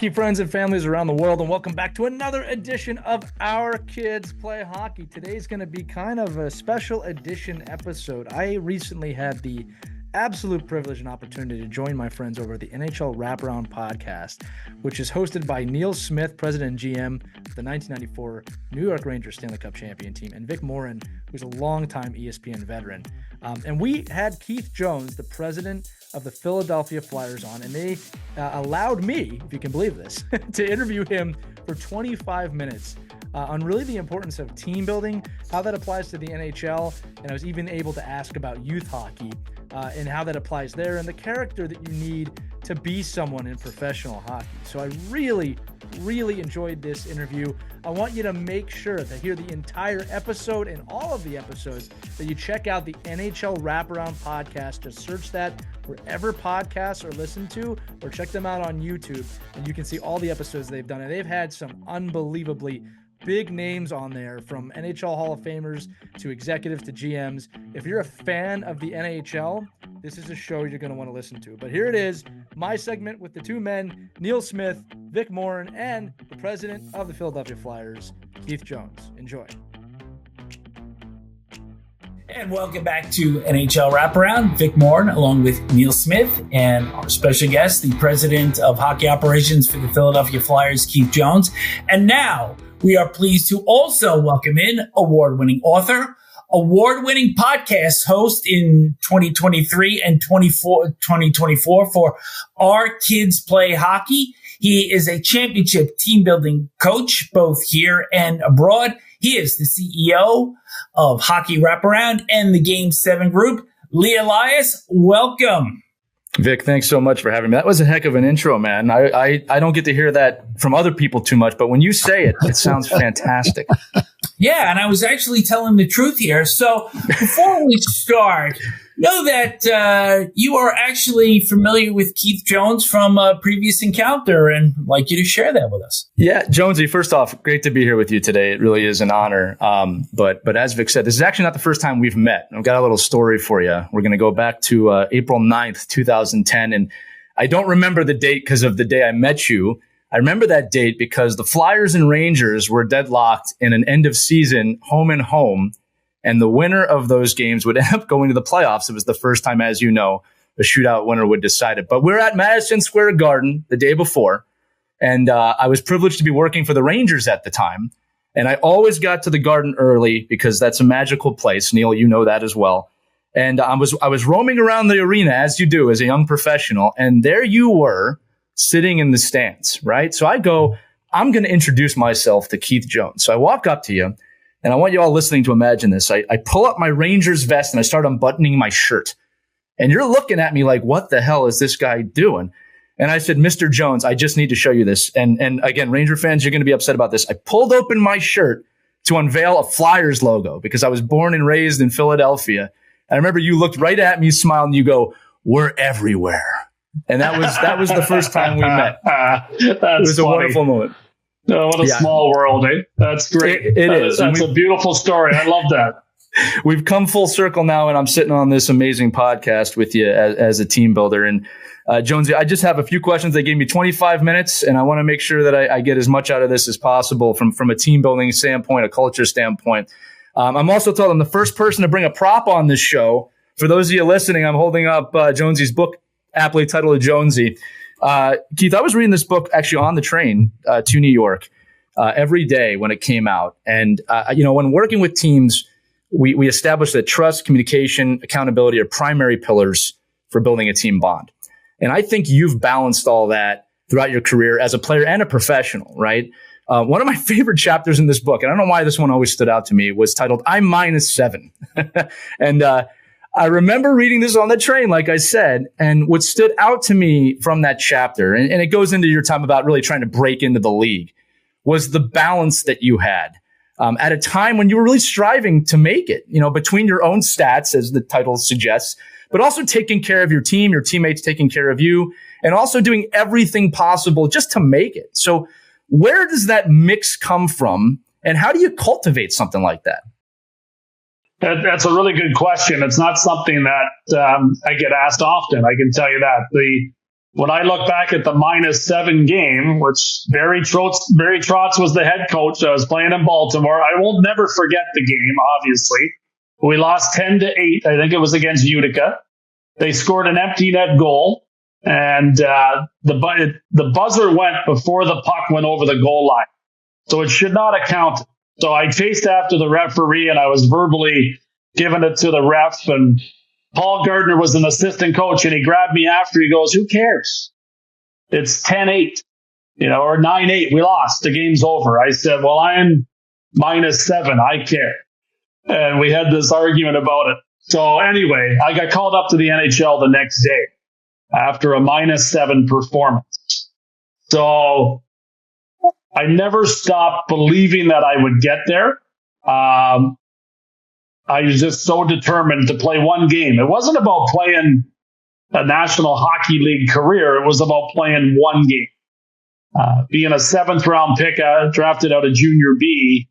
hockey friends and families around the world, and welcome back to another edition of Our Kids Play Hockey. Today's going to be kind of a special edition episode. I recently had the absolute privilege and opportunity to join my friends over at the NHL Wraparound podcast, which is hosted by Neil Smith, president and GM of the 1994 New York Rangers Stanley Cup champion team, and Vic Morren, who's a longtime ESPN veteran. And we had Keith Jones, the president of the Philadelphia Flyers, on, and they allowed me, if you can believe this, to interview him for 25 minutes on really the importance of team building, how that applies to the NHL, and I was even able to ask about youth hockey and how that applies there, and the character that you need to be someone in professional hockey. So I really enjoyed this interview. I want you to make sure to hear the entire episode and all of the episodes, that you check out the NHL Wraparound podcast. Just search that wherever podcasts are listened to, or check them out on YouTube, and you can see all the episodes they've done. And they've had some unbelievably big names on there, from NHL Hall of Famers to executives to GMs. If you're a fan of the NHL, this is a show you're going to want to listen to. But here it is, my segment with the two men, Neil Smith, Vic Morren, and the president of the Philadelphia Flyers, Keith Jones. Enjoy. And welcome back to NHL Wraparound. Vic Morren along with Neil Smith, and our special guest, the president of hockey operations for the Philadelphia Flyers, Keith Jones. And now we are pleased to also welcome in award-winning author, award-winning podcast host in 2023 and 2024 for Our Kids Play Hockey. He is a championship team-building coach, both here and abroad. He is the CEO of Hockey Wraparound and the Game 7 Group. Lee Elias, welcome. Vic, thanks so much for having me. That was a heck of an intro, man. I don't get to hear that from other people too much, but when you say it, it sounds fantastic. Yeah, and I was actually telling the truth here. So before we start, know that you are actually familiar with Keith Jones from a previous encounter, and I'd like you to share that with us. Yeah, Jonesy, first off, great to be here with you today. It really is an honor. But as Vic said, this is actually not the first time we've met. I've got a little story for you. We're going to go back to April 9th, 2010. And I don't remember the date because of the day I met you. I remember that date because the Flyers and Rangers were deadlocked in an end of season home and home. And the winner of those games would end up going to the playoffs. It was the first time, as you know, the shootout winner would decide it. But we're at Madison Square Garden the day before, and I was privileged to be working for the Rangers at the time. And I always got to the Garden early because that's a magical place. Neil, you know that as well. And I was roaming around the arena, as you do as a young professional, and there you were sitting in the stands, right? So I go, I'm going to introduce myself to Keith Jones. So I walk up to you. And I want you all listening to imagine this. I pull up my Rangers vest and I start unbuttoning my shirt. And you're looking at me like, what the hell is this guy doing? And I said, Mr. Jones, I just need to show you this. And again, Ranger fans, you're going to be upset about this. I pulled open my shirt to unveil a Flyers logo because I was born and raised in Philadelphia. I remember you looked right at me, smiled, and you go, "We're everywhere." And that was the first time we met. It was funny. A wonderful moment. Oh, what a small world, eh? That's great. It is. That's a beautiful story. I love that. We've come full circle now, and I'm sitting on this amazing podcast with you as a team builder. And Jonesy, I just have a few questions. They gave me 25 minutes, and I want to make sure that I get as much out of this as possible from a team building standpoint, a culture standpoint. I'm also told I'm the first person to bring a prop on this show. For those of you listening, I'm holding up Jonesy's book, aptly titled Jonesy. Keith, I was reading this book actually on the train to New York every day when it came out. And, when working with teams, we established that trust, communication, accountability are primary pillars for building a team bond. And I think you've balanced all that throughout your career as a player and a professional, right? One of my favorite chapters in this book, and I don't know why this one always stood out to me, was titled I'm -7. And I remember reading this on the train, like I said, and what stood out to me from that chapter, and it goes into your time about really trying to break into the league, was the balance that you had at a time when you were really striving to make it, between your own stats, as the title suggests, but also taking care of your team, your teammates taking care of you, and also doing everything possible just to make it. So where does that mix come from, and how do you cultivate something like that? That's a really good question. It's not something that I get asked often. I can tell you that. when I look back at the -7 game, which Barry Trotz was the head coach, I was playing in Baltimore. I will never forget the game, obviously. We lost 10-8. I think it was against Utica. They scored an empty net goal, and the buzzer went before the puck went over the goal line. So it should not have counted. So I chased after the referee, and I was verbally giving it to the ref, and Paul Gardner was an assistant coach, and he grabbed me after. He goes, "Who cares? It's 10-8, or 9-8. We lost. The game's over." I said, "Well, I'm -7. I care." And we had this argument about it. So anyway, I got called up to the NHL the next day after a -7 performance. So I never stopped believing that I would get there. I was just so determined to play one game. It wasn't about playing a National Hockey League career. It was about playing one game. Being a 7th-round pick drafted out of Junior B,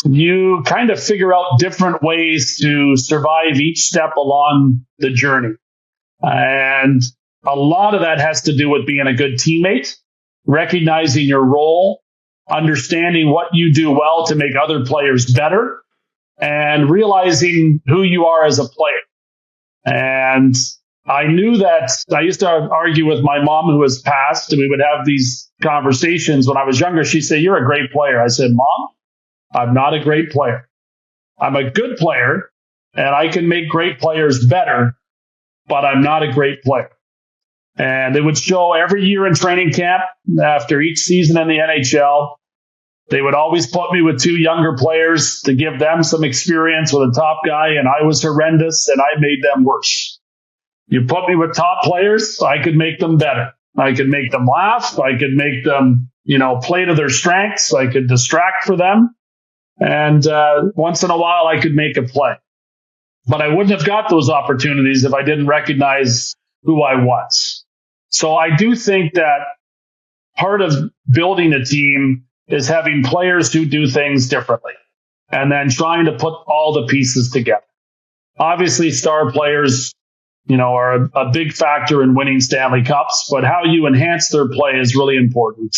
you kind of figure out different ways to survive each step along the journey. And a lot of that has to do with being a good teammate, recognizing your role, understanding what you do well to make other players better, and realizing who you are as a player. And I knew that I used to argue with my mom, who has passed, and we would have these conversations when I was younger. She'd say, "You're a great player." I said, "Mom, I'm not a great player. I'm a good player, and I can make great players better, but I'm not a great player." And it would show every year in training camp after each season in the NHL. They would always put me with 2 younger players to give them some experience with a top guy, and I was horrendous, and I made them worse. You put me with top players, I could make them better. I could make them laugh. I could make them, play to their strengths. I could distract for them. And once in a while, I could make a play. But I wouldn't have got those opportunities if I didn't recognize who I was. So I do think that part of building a team is having players who do things differently and then trying to put all the pieces together. Obviously, star players, are a big factor in winning Stanley Cups, but how you enhance their play is really important.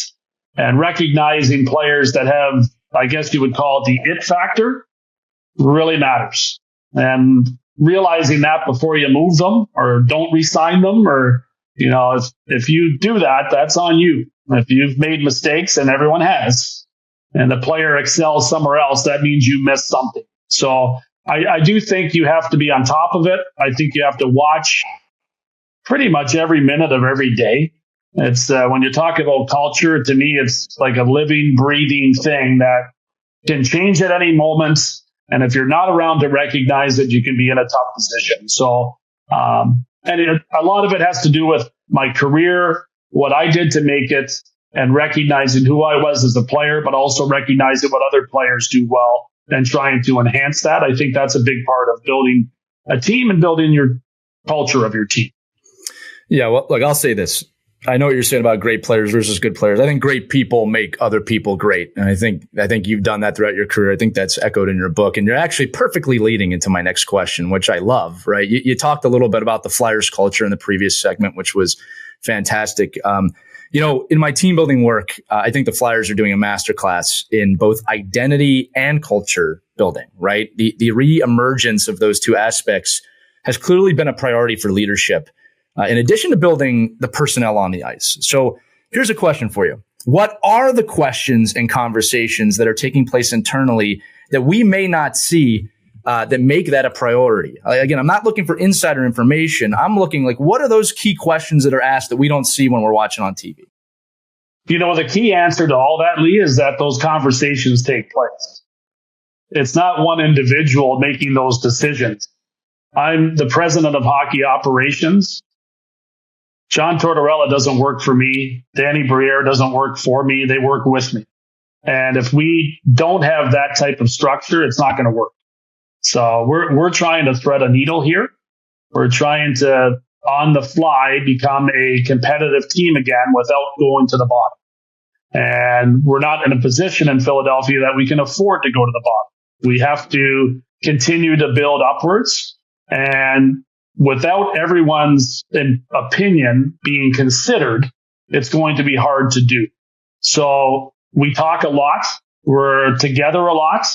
And recognizing players that have, I guess you would call it the it factor, really matters. And realizing that before you move them or don't re-sign them, or, if you do that, that's on you. If you've made mistakes, and everyone has, and the player excels somewhere else, that means you missed something. So I do think you have to be on top of it. I think you have to watch pretty much every minute of every day. It's when you talk about culture, to me, it's like a living, breathing thing that can change at any moment. And if you're not around to recognize it, you can be in a tough position. So, a lot of it has to do with my career, what I did to make it, and recognizing who I was as a player, but also recognizing what other players do well and trying to enhance that. I think that's a big part of building a team and building your culture of your team. Yeah, well, look, I'll say this. I know what you're saying about great players versus good players. I think great people make other people great. And I think you've done that throughout your career. I think that's echoed in your book. And you're actually perfectly leading into my next question, which I love, right? You talked a little bit about the Flyers culture in the previous segment, which was fantastic. In my team building work, I think the Flyers are doing a masterclass in both identity and culture building, right? The re-emergence of those two aspects has clearly been a priority for leadership, in addition to building the personnel on the ice. So here's a question for you. What are the questions and conversations that are taking place internally that we may not see that make that a priority? Again, I'm not looking for insider information. I'm looking what are those key questions that are asked that we don't see when we're watching on TV? The key answer to all that, Lee, is that those conversations take place. It's not one individual making those decisions. I'm the president of hockey operations. John Tortorella doesn't work for me. Danny Briere doesn't work for me. They work with me. And if we don't have that type of structure, it's not going to work. So we're trying to thread a needle here. We're trying to, on the fly, become a competitive team again without going to the bottom. And we're not in a position in Philadelphia that we can afford to go to the bottom. We have to continue to build upwards. And without everyone's opinion being considered, it's going to be hard to do. So we talk a lot. We're together a lot.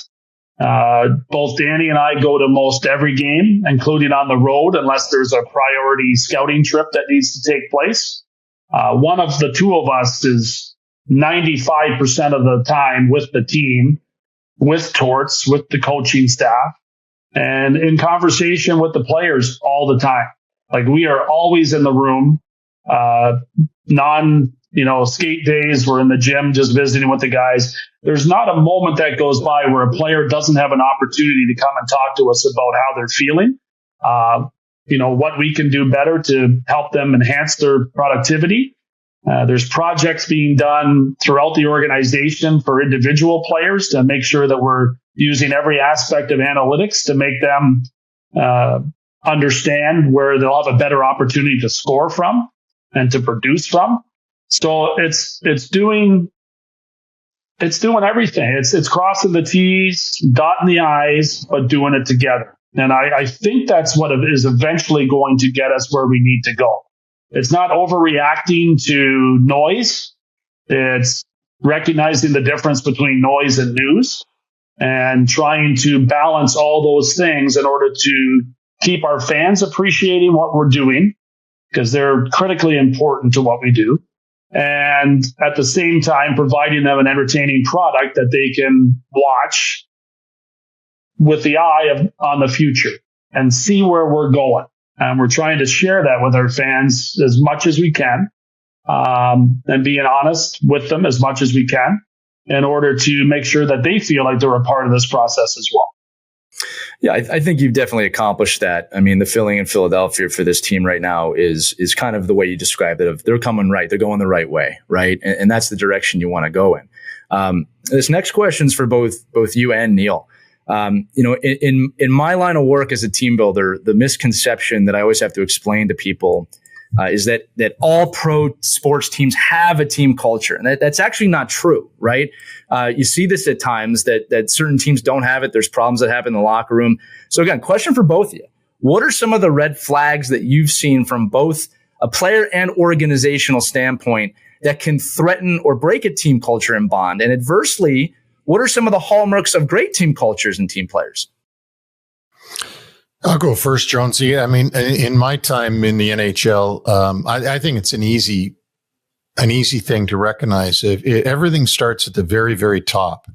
Both Danny and I go to most every game, including on the road, unless there's a priority scouting trip that needs to take place. One of the two of us is 95% of the time with the team, with Torts, with the coaching staff, and in conversation with the players all the time. Like, we are always in the room, skate days, we're in the gym just visiting with the guys. There's not a moment that goes by where a player doesn't have an opportunity to come and talk to us about how they're feeling, what we can do better to help them enhance their productivity. There's projects being done throughout the organization for individual players to make sure that we're using every aspect of analytics to make them understand where they'll have a better opportunity to score from and to produce from. So it's doing everything. It's crossing the T's, dotting the I's, but doing it together. And I think that's what is eventually going to get us where we need to go. It's not overreacting to noise. It's recognizing the difference between noise and news and trying to balance all those things in order to keep our fans appreciating what we're doing, because they're critically important to what we do. And at the same time, providing them an entertaining product that they can watch with the eye on the future and see where we're going. And we're trying to share that with our fans as much as we can, and being honest with them as much as we can in order to make sure that they feel like they're a part of this process as well. Yeah, I think you've definitely accomplished that. I mean, the feeling in Philadelphia for this team right now is kind of the way you described it. Of they're coming right, they're going the right way, right, and that's the direction you want to go in. This next question is for both you and Neil. In my line of work as a team builder, the misconception that I always have to explain to people is that all pro sports teams have a team culture. And that's actually not true, right? You see this at times that certain teams don't have it. There's problems that happen in the locker room. So again, question for both of you. What are some of the red flags that you've seen from both a player and organizational standpoint that can threaten or break a team culture and bond? And adversely, what are some of the hallmarks of great team cultures and team players? I'll go first, Jonesy. I mean, in my time in the NHL, I think it's an easy thing to recognize. Everything starts at the very, very top.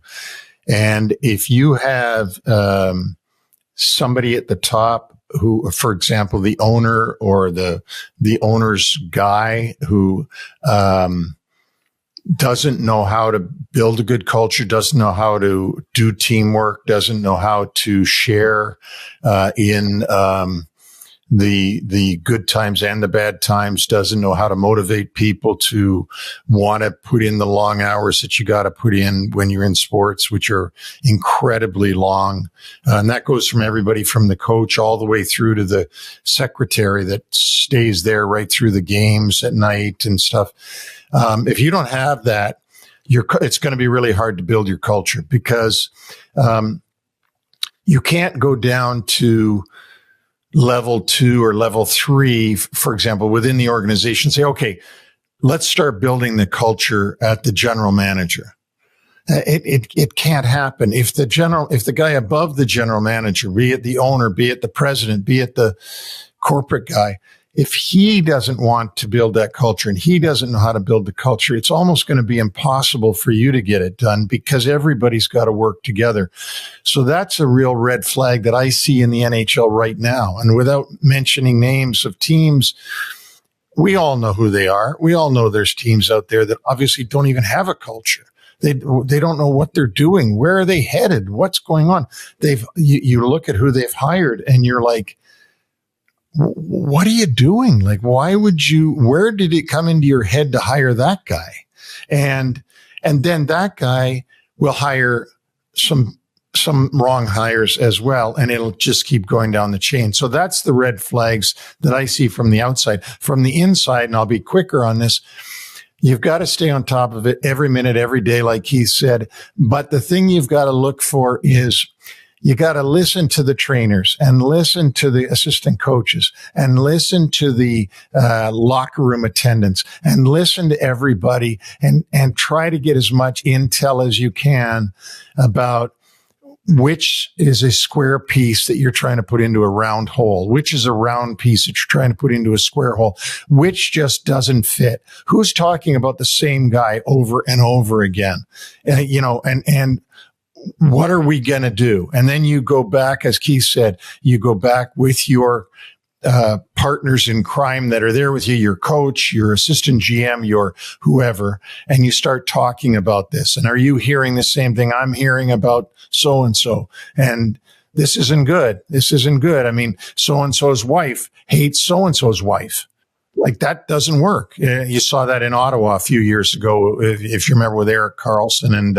And if you have somebody at the top who, for example, the owner or the owner's guy who doesn't know how to build a good culture, doesn't know how to do teamwork, doesn't know how to share in the good times and the bad times, doesn't know how to motivate people to want to put in the long hours that you got to put in when you're in sports, which are incredibly long. And that goes from everybody from the coach all the way through to the secretary that stays there right through the games at night and stuff. If you don't have that, it's going to be really hard to build your culture, because you can't go down to level 2 or level 3, for example, within the organization, say, okay, let's start building the culture at the general manager. It can't happen. If the guy above the general manager, be it the owner, be it the president, be it the corporate guy, if he doesn't want to build that culture and he doesn't know how to build the culture, it's almost going to be impossible for you to get it done, because everybody's got to work together. So that's a real red flag that I see in the NHL right now. And without mentioning names of teams, we all know who they are. We all know there's teams out there that obviously don't even have a culture. They don't know what they're doing. Where are they headed? What's going on? You look at who they've hired and you're like, what are you doing? Like, where did it come into your head to hire that guy? And then that guy will hire some wrong hires as well. And it'll just keep going down the chain. So that's the red flags that I see from the outside. From the inside, and I'll be quicker on this, you've got to stay on top of it every minute, every day, like Keith said. But the thing you've got to look for is, You got to listen to the trainers and listen to the assistant coaches and listen to the locker room attendants and listen to everybody and try to get as much intel as you can about which is a square piece that you're trying to put into a round hole, which is a round piece that you're trying to put into a square hole, which just doesn't fit. Who's talking about the same guy over and over again? And what are we going to do? And then you go back, as Keith said, you go back with your partners in crime that are there with you, your coach, your assistant GM, your whoever, and you start talking about this. And are you hearing the same thing I'm hearing about so-and-so? And this isn't good. This isn't good. I mean, so-and-so's wife hates so-and-so's wife. Like, that doesn't work. You saw that in Ottawa a few years ago, if you remember, with Erik Karlsson and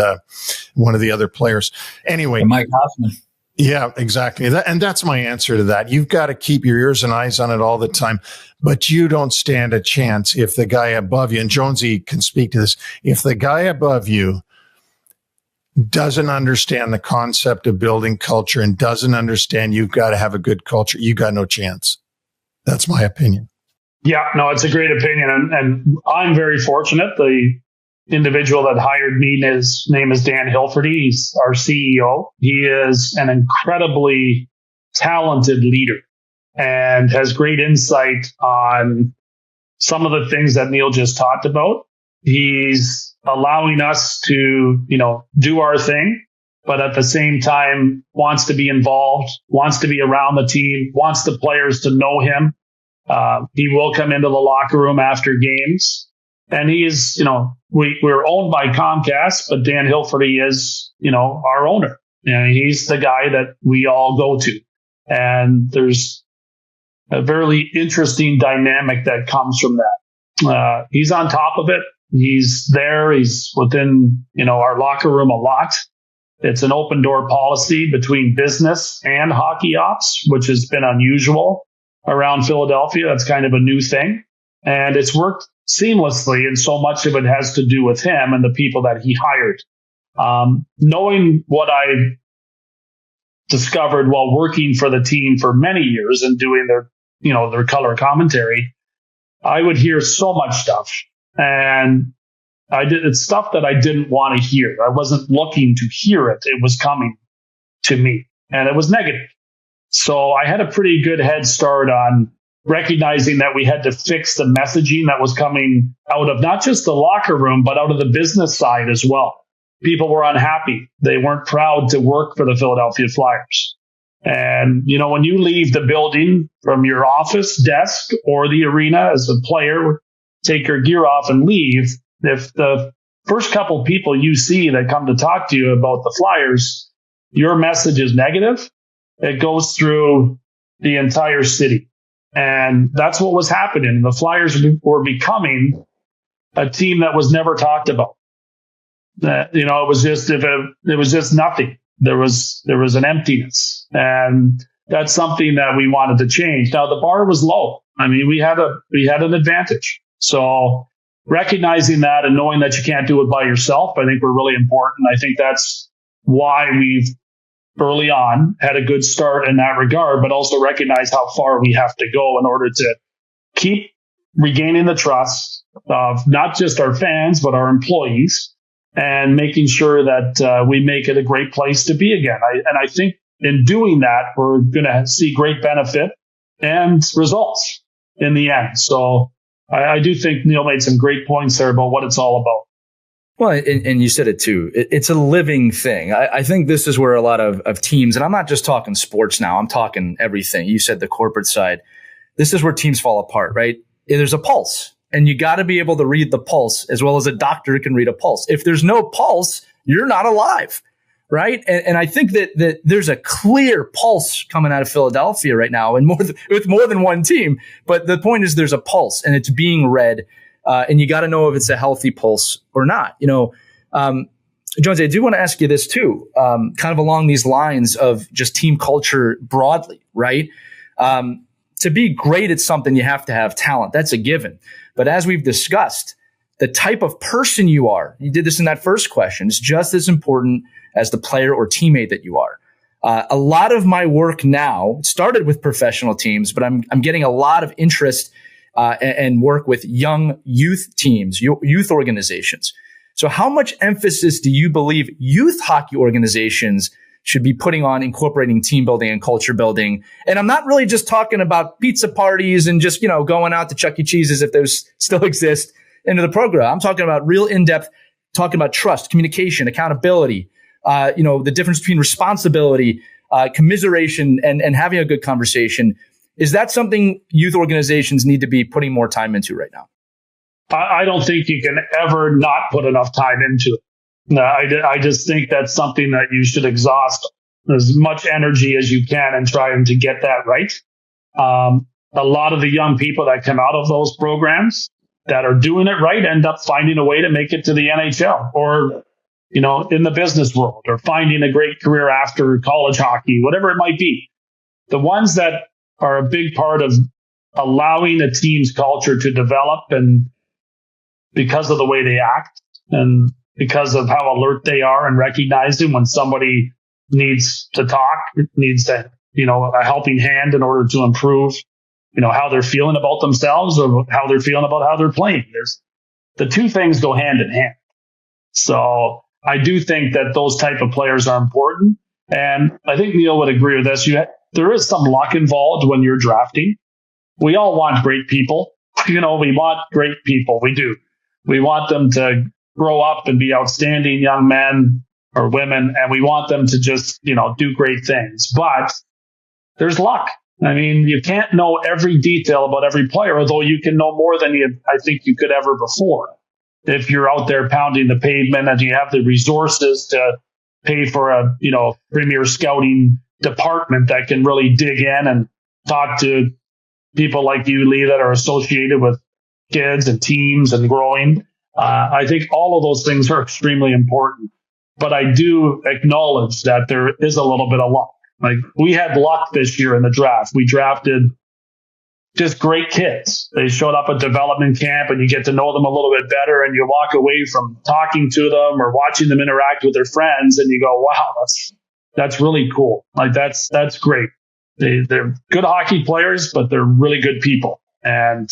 one of the other players. Anyway. And Mike Hoffman. Yeah, exactly. And that's my answer to that. You've got to keep your ears and eyes on it all the time, but you don't stand a chance if the guy above you, and Jonesy can speak to this, if the guy above you doesn't understand the concept of building culture and doesn't understand you've got to have a good culture, you got no chance. That's my opinion. Yeah, no, it's a great opinion. And I'm very fortunate. The individual that hired me, his name is Dan Hilferty. He's our CEO. He is an incredibly talented leader and has great insight on some of the things that Neil just talked about. He's allowing us to, do our thing, but at the same time wants to be involved, wants to be around the team, wants the players to know him. He will come into the locker room after games. And he is, we're owned by Comcast, but Dan Hilferty is, our owner. He's the guy that we all go to. And there's a very interesting dynamic that comes from that. He's on top of it. He's there. He's within, our locker room a lot. It's an open door policy between business and hockey ops, which has been unusual around Philadelphia. That's kind of a new thing. And it's worked seamlessly, and so much of it has to do with him and the people that he hired. Knowing what I discovered while working for the team for many years and doing their color commentary, I would hear so much stuff, and it's stuff that I didn't want to hear. I wasn't looking to hear it. It was coming to me, and it was negative. So I had a pretty good head start on recognizing that we had to fix the messaging that was coming out of not just the locker room, but out of the business side as well. People were unhappy. They weren't proud to work for the Philadelphia Flyers. And, when you leave the building from your office desk or the arena as a player, take your gear off and leave, if the first couple people you see that come to talk to you about the Flyers, your message is negative, it goes through the entire city. And that's what was happening. The Flyers were becoming a team that was never talked about. It was just nothing. There was an emptiness, and that's something that we wanted to change. Now the bar was low. I mean, we had an advantage. So recognizing that and knowing that you can't do it by yourself, I think were really important. I think that's why we've early on had a good start in that regard, but also recognize how far we have to go in order to keep regaining the trust of not just our fans, but our employees, and making sure that we make it a great place to be again. I think in doing that, we're going to see great benefit and results in the end. So I do think Neil made some great points there about what it's all about. Well, and you said it too. It's a living thing. I think this is where a lot of teams, and I'm not just talking sports now, I'm talking everything. You said the corporate side. This is where teams fall apart, right? There's a pulse, and you got to be able to read the pulse as well as a doctor can read a pulse. If there's no pulse, you're not alive, right? And I think that there's a clear pulse coming out of Philadelphia right now, and with more than one team. But the point is there's a pulse, and it's being read. And you got to know if it's a healthy pulse or not. Jonesy, I do want to ask you this too, kind of along these lines of just team culture broadly, right? To be great at something, you have to have talent. That's a given. But as we've discussed, the type of person you are, you did this in that first question, is just as important as the player or teammate that you are. A lot of my work now started with professional teams, but I'm getting a lot of interest and work with young youth teams, youth organizations. So how much emphasis do you believe youth hockey organizations should be putting on incorporating team building and culture building? And I'm not really just talking about pizza parties and just, going out to Chuck E. Cheese's, if those still exist, into the program. I'm talking about real in-depth, talking about trust, communication, accountability, the difference between responsibility, commiseration, and having a good conversation. Is that something youth organizations need to be putting more time into right now? I don't think you can ever not put enough time into it. No, I just think that's something that you should exhaust as much energy as you can in trying to get that right. A lot of the young people that come out of those programs that are doing it right end up finding a way to make it to the NHL or, in the business world, or finding a great career after college hockey, whatever it might be. The ones that are a big part of allowing a team's culture to develop, and because of the way they act and because of how alert they are and recognizing when somebody needs to talk, needs to, a helping hand in order to improve, how they're feeling about themselves or how they're feeling about how they're playing. The two things go hand in hand. So I do think that those type of players are important. And I think Neil would agree with this. There is some luck involved when you're drafting. We all want great people. We want great people. We do. We want them to grow up and be outstanding young men or women, and we want them to just, do great things. But there's luck. I mean, you can't know every detail about every player, although you can know more than I think you could ever before. If you're out there pounding the pavement and you have the resources to pay for a, premier scouting department that can really dig in and talk to people like you, Lee, that are associated with kids and teams and growing. I think all of those things are extremely important. But I do acknowledge that there is a little bit of luck. Like, we had luck this year in the draft. We drafted just great kids. They showed up at development camp and you get to know them a little bit better, and you walk away from talking to them or watching them interact with their friends and you go, wow, that's really cool. Like, that's great. They're good hockey players, but they're really good people. And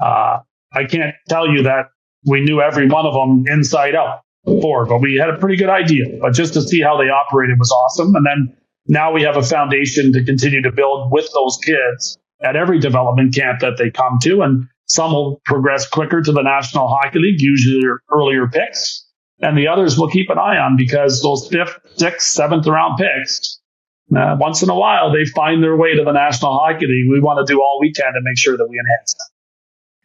I can't tell you that we knew every one of them inside out before, but we had a pretty good idea. But just to see how they operated was awesome. And then now we have a foundation to continue to build with those kids at every development camp that they come to. And some will progress quicker to the National Hockey League, usually their earlier picks. And the others we'll keep an eye on, because those 5th, 6th, 7th round picks, once in a while, they find their way to the National Hockey League. We want to do all we can to make sure that we enhance them.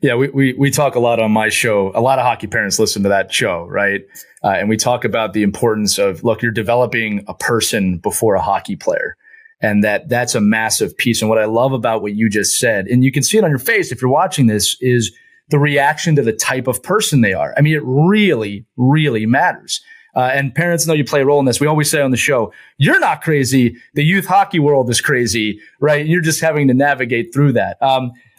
Yeah, we talk a lot on my show. A lot of hockey parents listen to that show, right? And we talk about the importance of, look, you're developing a person before a hockey player. And that's a massive piece. And what I love about what you just said, and you can see it on your face if you're watching this, is the reaction to the type of person they are. I mean, it really, really matters. And parents know you play a role in this. We always say on the show, you're not crazy. The youth hockey world is crazy, right? You're just having to navigate through that.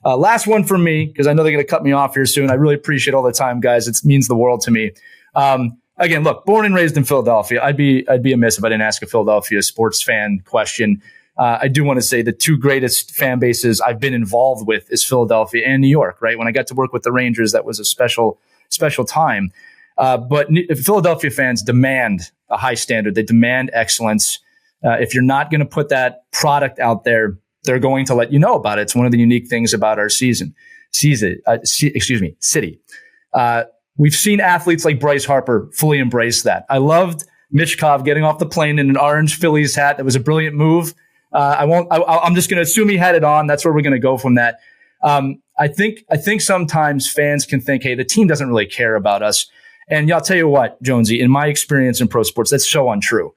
Last one from me, because I know they're going to cut me off here soon. I really appreciate all the time, guys. It means the world to me. Again, look, born and raised in Philadelphia. I'd be amiss if I didn't ask a Philadelphia sports fan question. I do want to say the two greatest fan bases I've been involved with is Philadelphia and New York, right? When I got to work with the Rangers, that was a special time. But Philadelphia fans demand a high standard. They demand excellence. If you're not going to put that product out there, they're going to let you know about it. It's one of the unique things about our city. We've seen athletes like Bryce Harper fully embrace that. I loved Mishkov getting off the plane in an orange Phillies hat. That was a brilliant move. I'm just going to assume he had it on. That's where we're going to go from that. I think sometimes fans can think, hey, the team doesn't really care about us. And I'll tell you what, Jonesy, in my experience in pro sports, that's so untrue.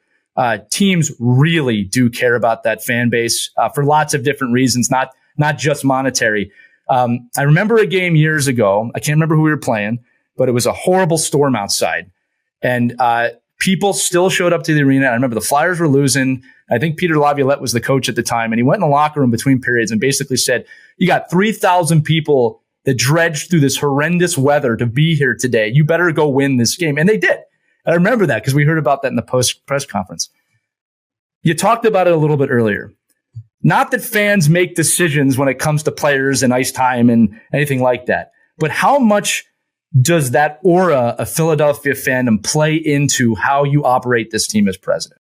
Teams really do care about that fan base for lots of different reasons, not just monetary. I remember a game years ago. I can't remember who we were playing, but it was a horrible storm outside. And people still showed up to the arena. I remember the Flyers were losing. I think Peter Laviolette was the coach at the time, and he went in the locker room between periods and basically said, you got 3,000 people that dredged through this horrendous weather to be here today. You better go win this game. And they did. I remember that because we heard about that in the post press conference. You talked about it a little bit earlier. Not that fans make decisions when it comes to players and ice time and anything like that, but how much does that aura of Philadelphia fandom play into how you operate this team as president?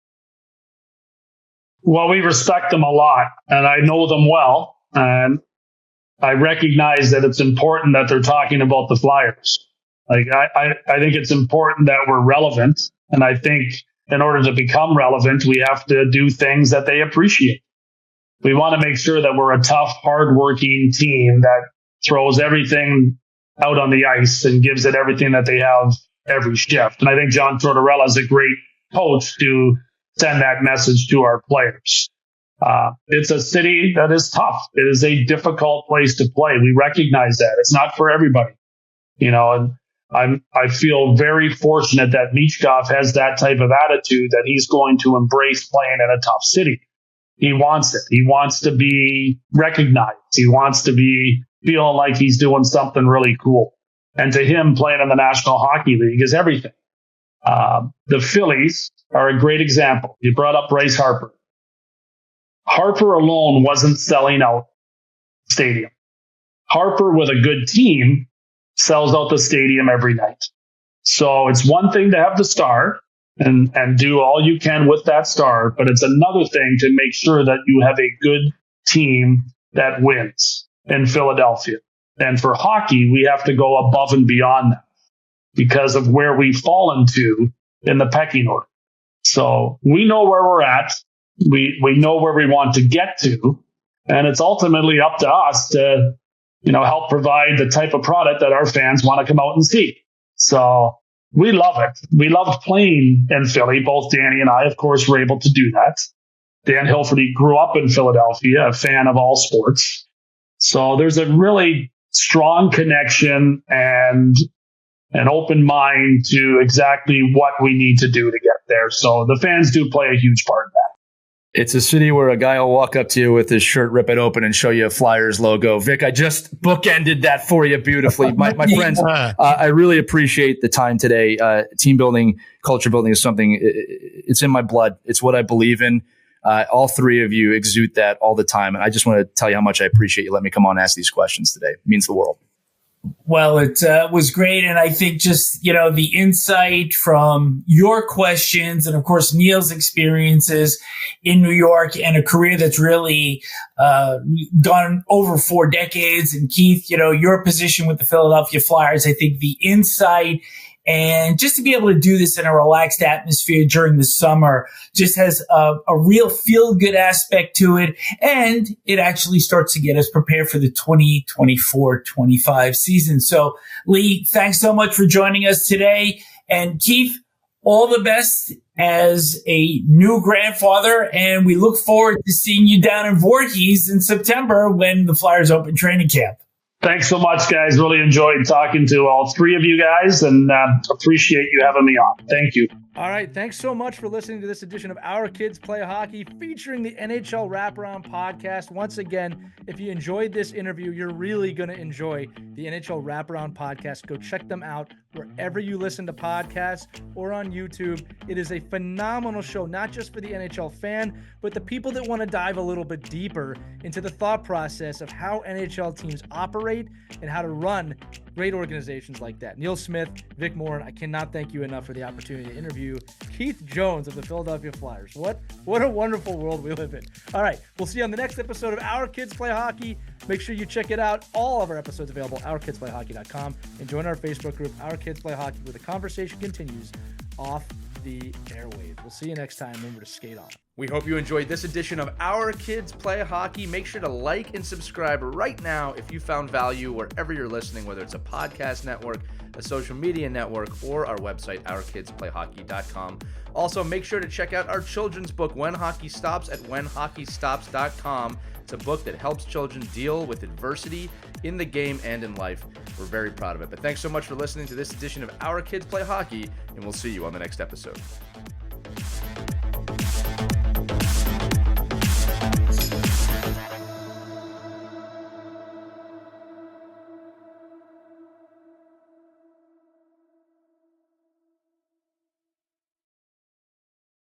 Well, we respect them a lot, and I know them well, and I recognize that it's important that they're talking about the Flyers. Like, I think it's important that we're relevant, and I think in order to become relevant, we have to do things that they appreciate. We want to make sure that we're a tough, hardworking team that throws everything out on the ice and gives it everything that they have every shift. And I think John Tortorella is a great coach to send that message to our players. It's a city that is tough. It is a difficult place to play. We recognize that. It's not for everybody. And I feel very fortunate that Michkov has that type of attitude, that he's going to embrace playing in a tough city. He wants it. He wants to be recognized. He wants to be feeling like he's doing something really cool. And to him, playing in the National Hockey League is everything. The Phillies are a great example. You brought up Bryce Harper. Harper alone wasn't selling out stadium. Harper with a good team sells out the stadium every night. So it's one thing to have the star and do all you can with that star, but it's another thing to make sure that you have a good team that wins in Philadelphia. And for hockey, we have to go above and beyond that because of where we've fallen to in the pecking order. So we know where we're at. We know where we want to get to, and it's ultimately up to us to, help provide the type of product that our fans want to come out and see. So we love it. We loved playing in Philly. Both Danny and I, of course, were able to do that. Dan Hilferty grew up in Philadelphia, a fan of all sports. So there's a really strong connection and an open mind to exactly what we need to do to get there. So the fans do play a huge part in that. It's a city where a guy will walk up to you with his shirt, rip it open, and show you a Flyers logo. Vic, I just bookended that for you beautifully. My friends, I really appreciate the time today. Team building, culture building is something, it's in my blood. It's what I believe in. All three of you exude that all the time. And I just want to tell you how much I appreciate you letting me come on and ask these questions today. It means the world. Well, it was great. And I think just, the insight from your questions and, of course, Neil's experiences in New York and a career that's really gone over 4 decades. And Keith, your position with the Philadelphia Flyers, I think the insight and just to be able to do this in a relaxed atmosphere during the summer just has a real feel-good aspect to it. And it actually starts to get us prepared for the 2024-25 season. So, Lee, thanks so much for joining us today. And Keith, all the best as a new grandfather. And we look forward to seeing you down in Voorhees in September when the Flyers open training camp. Thanks so much, guys. Really enjoyed talking to all three of you guys and appreciate you having me on. Thank you. All right. Thanks so much for listening to this edition of Our Kids Play Hockey featuring the NHL Wraparound podcast. Once again, if you enjoyed this interview, you're really going to enjoy the NHL Wraparound podcast. Go check them out wherever you listen to podcasts or on YouTube. It is a phenomenal show, not just for the NHL fan, but the people that want to dive a little bit deeper into the thought process of how NHL teams operate and how to run great organizations like that. Neil Smith, Vic Morren, I cannot thank you enough for the opportunity to interview Keith Jones of the Philadelphia Flyers. What a wonderful world we live in. All right, we'll see you on the next episode of Our Kids Play Hockey. Make sure you check it out. All of our episodes available at ourkidsplayhockey.com and join our Facebook group, Our Kids Play Hockey, where the conversation continues off the airwaves. We'll see you next time. Remember to skate on. We hope you enjoyed this edition of Our Kids Play Hockey. Make sure to like and subscribe right now if you found value wherever you're listening, whether it's a podcast network, a social media network, or our website, ourkidsplayhockey.com. Also, make sure to check out our children's book, When Hockey Stops, at whenhockeystops.com. It's a book that helps children deal with adversity in the game and in life. We're very proud of it. But thanks so much for listening to this edition of Our Kids Play Hockey, and we'll see you on the next episode.